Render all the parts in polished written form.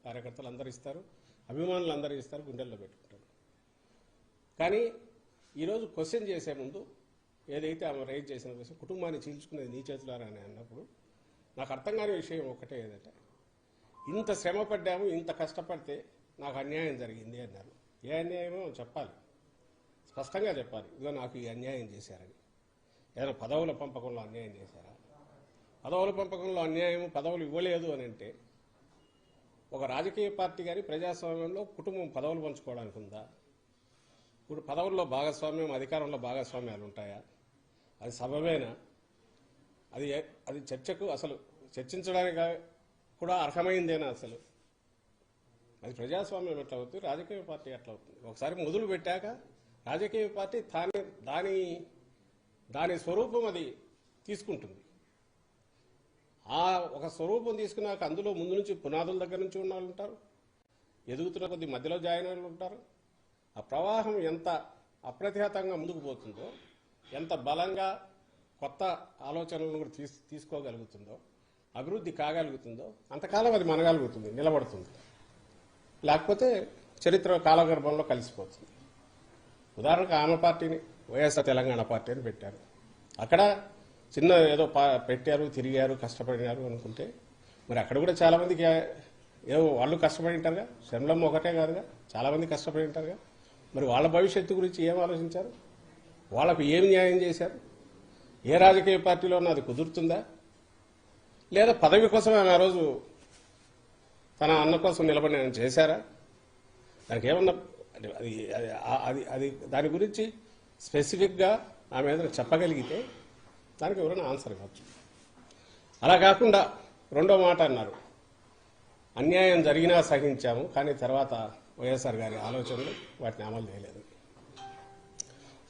కార్యకర్తలు అందరూ ఇస్తారు, అభిమానులు అందరూ ఇస్తారు, గుండెల్లో పెట్టుకుంటారు. కానీ ఈరోజు క్వశ్చన్ చేసే ముందు ఏదైతే ఆమె రైజ్ చేసిన క్వశ్చన్ కుటుంబాన్ని చీల్చుకునేది నీ చేతులారా అని అన్నప్పుడు నాకు అర్థం కాని విషయం ఒకటే ఏదంటే, ఇంత శ్రమ పడ్డాము, ఇంత కష్టపడితే నాకు అన్యాయం జరిగింది అన్నారు. ఏ అన్యాయమో చెప్పాలి, స్పష్టంగా చెప్పాలి. ఇదిగో నాకు ఈ అన్యాయం చేశారని. ఏదైనా పదవుల పంపకంలో అన్యాయం చేశారా? పదవుల పంపకంలో అన్యాయం, పదవులు ఇవ్వలేదు అని అంటే ఒక రాజకీయ పార్టీ కానీ ప్రజాస్వామ్యంలో కుటుంబం పదవులు పంచుకోవడానికి ఉందా? ఇప్పుడు పదవుల్లో భాగస్వామ్యం, అధికారంలో భాగస్వామ్యాలు ఉంటాయా? అది సబబేనా? అది చర్చకు అసలు చర్చించడానికి కూడా అర్హమైందేనా? అసలు అది ప్రజాస్వామ్యం ఎట్లా అవుతుంది, రాజకీయ పార్టీ ఎట్లా అవుతుంది? ఒకసారి మొదలు పెట్టాక రాజకీయ పార్టీ దాని స్వరూపం అది తీసుకుంటుంది. ఆ ఒక స్వరూపం తీసుకున్నాక అందులో ముందు నుంచి పునాదుల దగ్గర నుంచి ఉన్న వాళ్ళు ఉంటారు, ఎదుగుతున్న కొద్ది మధ్యలో జాయిన్ వాళ్ళు ఉంటారు. ఆ ప్రవాహం ఎంత అప్రతిహతంగా ముందుకు పోతుందో, ఎంత బలంగా కొత్త ఆలోచనలను కూడా తీసుకోగలుగుతుందో, అభివృద్ధి కాగలుగుతుందో అంతకాలం అది మనగలుగుతుంది, నిలబడుతుంది. లేకపోతే చరిత్ర కాలగర్భంలో కలిసిపోతుంది. ఉదాహరణకు ఆమె పార్టీని వైఎస్ఆర్ తెలంగాణ పార్టీ అని పెట్టారు. అక్కడ చిన్న ఏదో పెట్టారు, తిరిగారు, కష్టపడినారు అనుకుంటే మరి అక్కడ కూడా చాలామందికి ఏదో వాళ్ళు కష్టపడి ఉంటారుగా. శ్రమలమ్మ ఒకటే కాదుగా, చాలామంది కష్టపడి ఉంటారుగా. మరి వాళ్ళ భవిష్యత్తు గురించి ఏం ఆలోచించారు? వాళ్ళకు ఏం న్యాయం చేశారు? ఏ రాజకీయ పార్టీలో అది కుదురుతుందా? లేదా పదవి కోసం ఆమె ఆ రోజు తన అన్న కోసం నిలబడి చేశారా? దానికి ఏమన్నా అది దాని గురించి స్పెసిఫిక్గా ఆమె ఏదైనా చెప్పగలిగితే దానికి ఎవరైనా ఆన్సర్ ఇవ్వచ్చు. అలా కాకుండా రెండో మాట అన్నారు, అన్యాయం జరిగినా సహించాము, కానీ తర్వాత వైఎస్ఆర్ గారి ఆలోచనలు వాటిని అమలు చేయలేదు.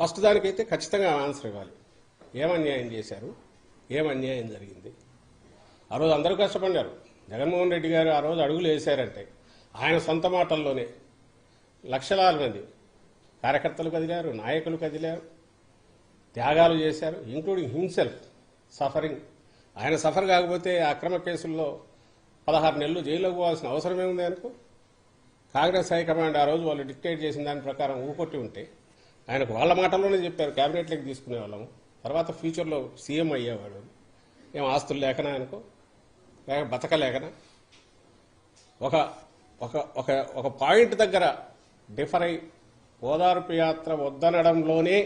ఫస్ట్ దానికైతే ఖచ్చితంగా ఆన్సర్ ఇవ్వాలి. ఏం అన్యాయం చేశారు, ఏం అన్యాయం జరిగింది? ఆ రోజు అందరూ కష్టపడ్డారు. జగన్మోహన్ రెడ్డి గారు ఆ రోజు అడుగులు వేశారంటే ఆయన సొంత మాటల్లోనే లక్షలాది మంది కార్యకర్తలు కదిలారు, నాయకులు కదిలారు, త్యాగాలు చేశారు, ఇంక్లూడింగ్ హిమ్సెల్ఫ్ సఫరింగ్. ఆయన సఫర్ కాకపోతే అక్రమ కేసుల్లో 16 నెలలు జైల్లోకి పోవాల్సిన అవసరమే ఉంది ఆయనకు. కాంగ్రెస్ హైకమాండ్ ఆ రోజు వాళ్ళు డిక్టేట్ చేసిన దాని ప్రకారం ఊకొట్టి ఉంటే ఆయనకు వాళ్ళ మాటల్లోనే చెప్పారు, క్యాబినెట్లోకి తీసుకునే వాళ్ళము, తర్వాత ఫ్యూచర్లో సీఎం అయ్యేవాడు. ఏం ఆస్తులు లేకనా ఆయనకు, లేక బతకలేకనా? ఒక ఒక ఒక పాయింట్ దగ్గర డిఫర్ అయి ఓదార్పు యాత్ర వద్దనడంలోనే